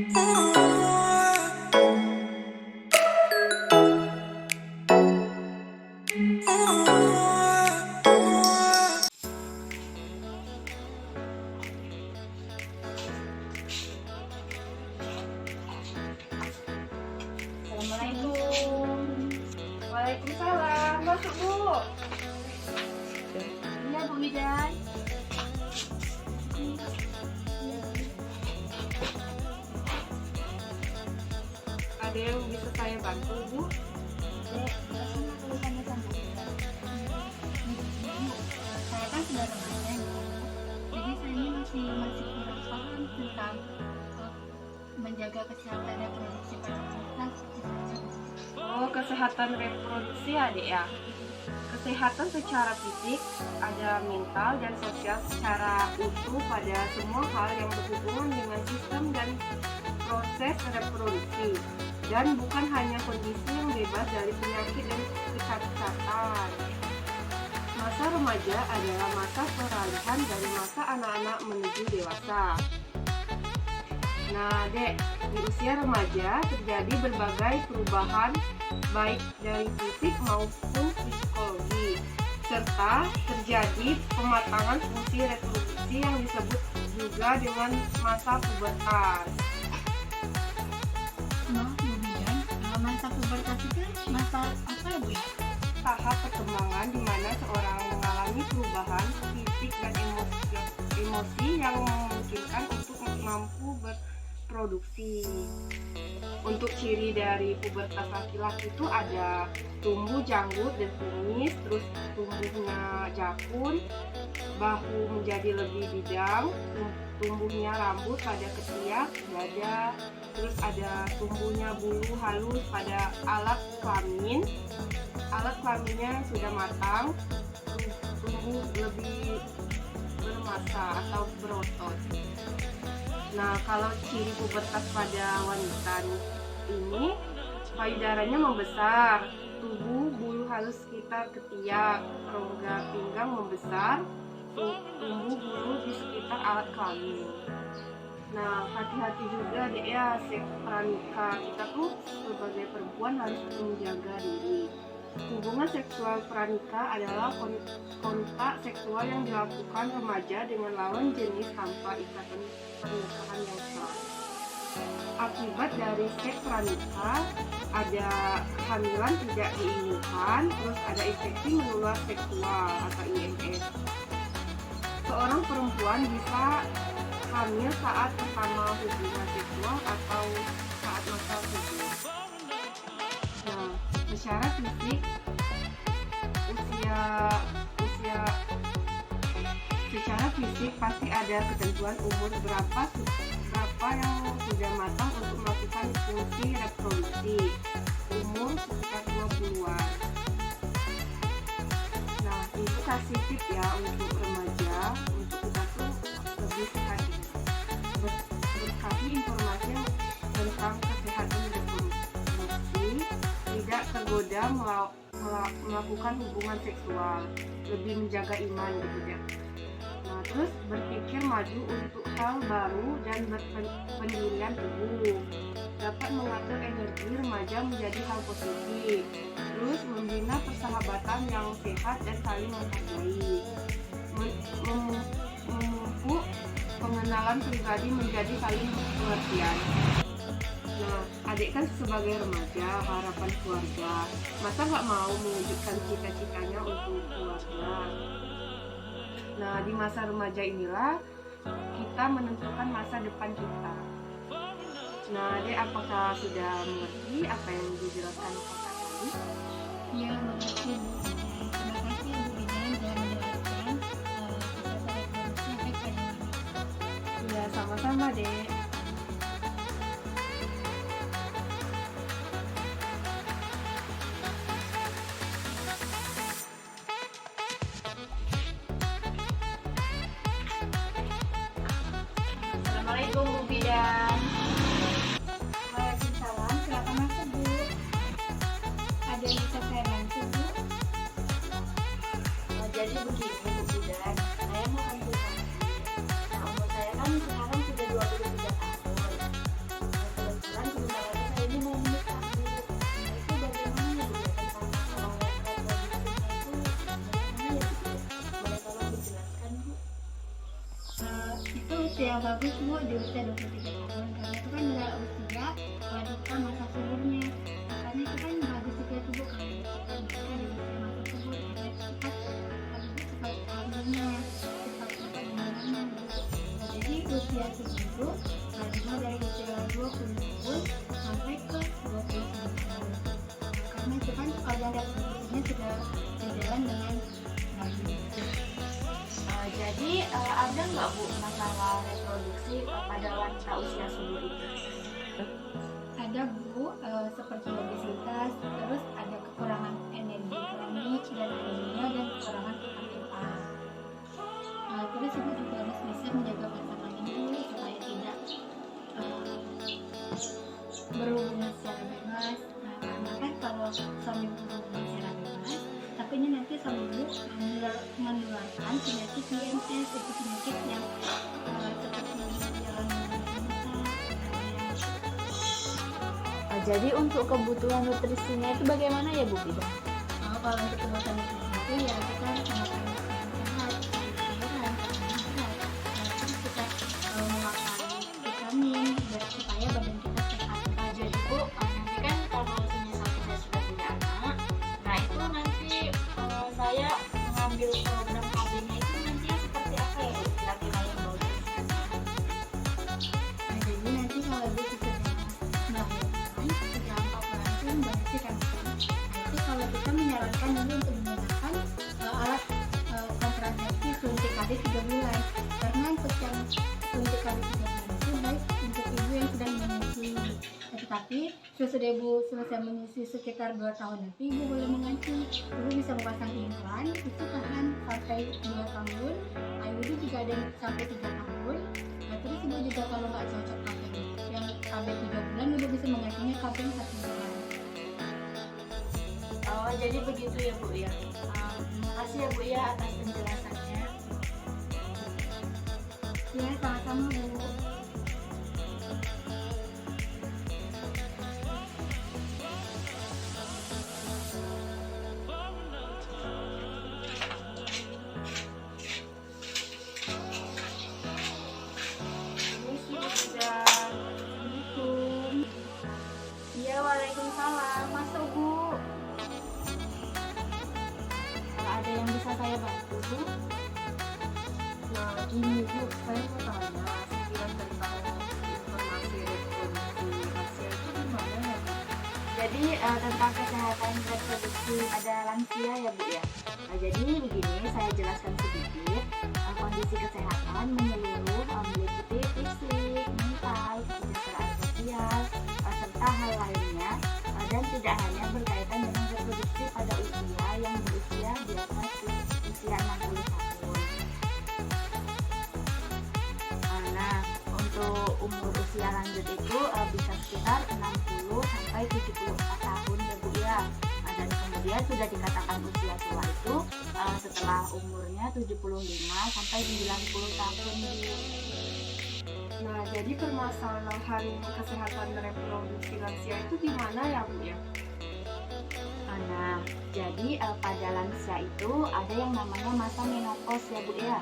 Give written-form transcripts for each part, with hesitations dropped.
Assalamualaikum. Waalaikumsalam. Masuk, Bu. Iya, Bu Midan. Ada yang bisa saya bantu, Bu? Saya kan sudah remaja nih, jadi saya ini masih kurang paham tentang menjaga kesehatan reproduksi pada wanita seperti saya. Oh, kesehatan reproduksi adik ya. Kesehatan secara fisik, ada mental dan sosial secara utuh pada semua hal yang berhubungan dengan sistem dan proses reproduksi, dan bukan hanya kondisi yang bebas dari penyakit dan kecacatan. Masa remaja adalah masa peralihan dari masa anak-anak menuju dewasa. Nah, Dek, di usia remaja terjadi berbagai perubahan baik dari fisik maupun psikologi, serta terjadi pematangan fungsi reproduksi yang disebut juga dengan masa pubertas. Maaf Bu Bidan, masa pubertas itu masa apa ya Bu ya? Tahap perkembangan di mana seorang mengalami perubahan fisik dan emosi yang memungkinkan untuk mampu berproduksi. Untuk ciri dari pubertas laki-laki itu ada tumbuh janggut dan kumis, terus tumbuhnya jakun, bahu menjadi lebih bidang, tumbuhnya rambut pada ketiak, dada, terus ada tumbuhnya bulu halus pada alat kelamin. Alat kelaminnya sudah matang, tumbuh lebih bermassa atau berotot. Nah, kalau ciri pubertas pada wanita ini, payudaranya membesar, tubuh bulu halus sekitar ketiak, rongga pinggang membesar, tumbuh bulu di sekitar alat kelamin. Nah, hati-hati juga deh ya, seks pranikah. Kita tuh sebagai perempuan harus menjaga diri. Hubungan seksual pranikah adalah kontak seksual yang dilakukan remaja dengan lawan jenis tanpa ikatan pernikahan yang sah. Akibat dari seks pranikah ada kehamilan tidak diinginkan, terus ada infeksi menular seksual atau IMS. Seorang perempuan bisa hamil saat pertama hubungan seksual atau saat masa subur. Nah, secara fisik secara fisik pasti ada ketentuan umur berapa yang sudah matang untuk melakukan fungsi reproduksi. Umur sekitar 20-an. Nah, itu kasih tip ya untuk remaja, untuk kita tuh lebih sehat. Berkasih informasi tentang kesehatan reproduksi, tidak tergoda melakukan hubungan seksual, lebih menjaga iman gitu ya. Nah, terus berpikir maju untuk hal baru dan berpendirian tubuh, dapat mengatur energi remaja menjadi hal positif, terus membina persahabatan yang sehat dan saling menghargai, memupuk pengenalan pribadi menjadi saling pengertian. Nah, adik kan sebagai remaja, harapan keluarga, masa nggak mau mewujudkan cita-citanya untuk keluarga? Nah, di masa remaja inilah kita menentukan masa depan kita. Nah, adik apakah sudah mengerti apa yang dijelaskan kakak tadi? Ya, mengerti Bu. Terima kasih Bu Bidan telah menjelaskan kesehatan reproduksi efek pada wanita. Ya, sama-sama dek. Assalamualaikum Bu Bidan. Waalaikumsalam, silakan masuk Bu. Ada yang bisa saya bantu Bu? Jadi begini Bu Bidan, saya mau konsultasi. Nah, umur saya kan sekarang sudah 23 yang bagus Bu di usia 23 tahun, karena itu kan adalah usia wanita masa suburnya. Makanya itu kan bagus juga tuh Bu kalau kita nikah di usia masa subur, karena cepat hamilnya, cepat dapat kandungannya gitu. Nah, jadi usia subur itu dimulai dari usia 20 tahun sampai ke 29 tahun. Karena itu kan organ reproduksinya sudah berjalan dengan baik. Jadi ada nggak Bu masalah reproduksi pada wanita usia subur itu? Ada Bu, seperti obesitas, terus ada kekurangan energi kronik dan anemia dan kekurangan vitamin A. Terus Ibu juga harus bisa menjaga pasangan ini supaya tidak berhubungan secara bebas. Nah, karena kan kalau suami berhubungan secara bebas, takutnya nanti suami Ibu menularkan penyakit IMS, itu penyakit yang seperti jalan Jadi untuk kebutuhan nutrisinya itu bagaimana ya Bu Bida? kalau untuk kebutuhan nutrisi itu ya kita harus makan makanan sehat, sayuran, terus kita memakan vitamin biar supaya badan kita sehat. Jadi Bu, nanti kan kalau misalnya saya sudah punya anak, nah itu nanti saya mengambil program KB-nya itu nantinya seperti apa ya Bu? Kira-kira yang bagus. Nah, jadi nanti kalau Ibu sudah melahirkan, sudah 4 bulan itu berarti kan itu kalau kita menyarankan Ibu untuk menggunakan alat kontrasepsi suntik KB 3 bulan, karena untuk yang suntik KB 3 bulan itu baik untuk ibu yang sedang menyusui. Tetapi sesudah Ibu selesai menyusui sekitar 2 tahun nanti Ibu boleh mengganti. Ibu bisa memasang implan, itu tahan sampai 2 tahun. IUD juga ada yang sampai 3 tahun. Nah, terus Ibu juga kalau nggak cocok KB yang KB 3 bulan, Ibu bisa menggantinya KB 1 bulan. Oh, jadi begitu ya Bu ya. Terima kasih ya Bu ya atas penjelasannya. Ya, sama-sama Bu. Assalamualaikum. Iya, waalaikumsalam. Masuk Bu. Ada yang bisa saya bantu Bu? Nah, ini Bu, saya mau tanya sekilas tentang informasi reproduksi lansia itu gimana ya Bu? Jadi tentang kesehatan reproduksi pada lansia ya Bu ya. Jadi begini, saya jelaskan sedikit. Kondisi kesehatan menyeluruh meliputi fisik, mental, kesejahteraan sosial, serta hal lainnya, dan tidak hanya berkaitan dengan reproduksi pada usia yang berusia di atas usia 60 tahun. Nah, untuk umur usia lanjut itu bisa sekitar 60 sampai 74 tahun ya Bu ya. Dan kemudian sudah dikatakan usia tua itu setelah umurnya 75 sampai 90 tahun Bu. Nah, jadi permasalahan kesehatan reproduksi lansia itu gimana ya Bu ya? Nah, jadi pada lansia itu ada yang namanya masa menopause ya Bu ya.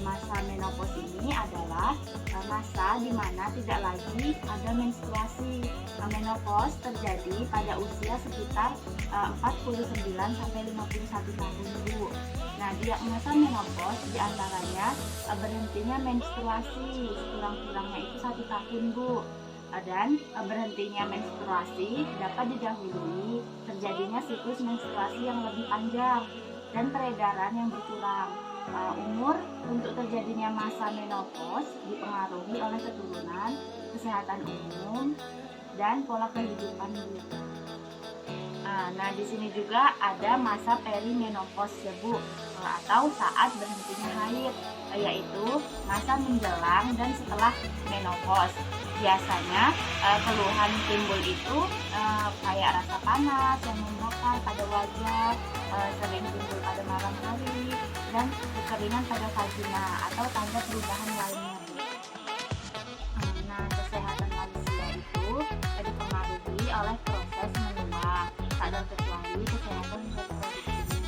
Masa menopause ini adalah masa di mana tidak lagi ada menstruasi. Menopause terjadi pada usia sekitar 49 sampai 51 tahun Bu. Nah, diagnosa menopause diantaranya berhentinya menstruasi sekurang-kurangnya itu 1 tahun Bu. Dan berhentinya menstruasi dapat didahului terjadinya siklus menstruasi yang lebih panjang dan peredaran yang berkurang. Umur untuk terjadinya masa menopause dipengaruhi oleh keturunan, kesehatan umum, dan pola kehidupan Bu. Nah, di sini juga ada masa perimenopause ya Bu, atau saat berhentinya haid, yaitu masa menjelang dan setelah menopause. Biasanya keluhan timbul itu kayak rasa panas yang membakar pada wajah, sering timbul pada malam hari, dan kekeringan pada vagina atau tanda perubahan lainnya Bu. Nah, kesehatan lansia itu dipengaruhi oleh proses menua, tak terkecuali kesehatan reproduksi.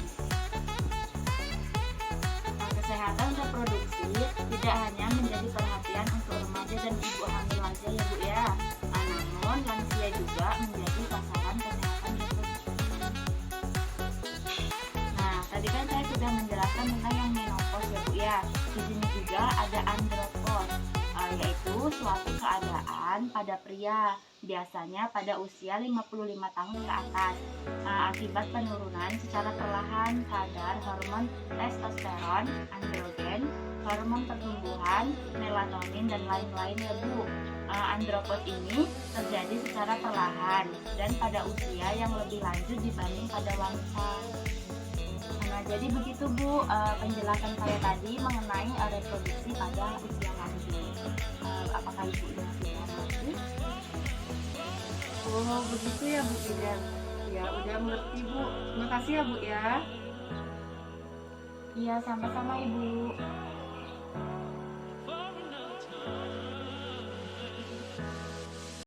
Kesehatan reproduksi tidak hanya menjadi perhatian suatu keadaan pada pria, biasanya pada usia 55 tahun ke atas, akibat penurunan secara perlahan kadar hormon testosteron, androgen, hormon pertumbuhan, melatonin, dan lain-lain ya Bu. Andropos ini terjadi secara perlahan dan pada usia yang lebih lanjut dibanding pada wanita. Nah, jadi begitu Bu, penjelasan saya tadi mengenai reproduksi pada usia lanjut. Apakah Ibu masih mengerti? Oh begitu ya Bu Ida. Ya udah mengerti Bu. Terima kasih ya Bu ya. Iya, sama-sama Ibu.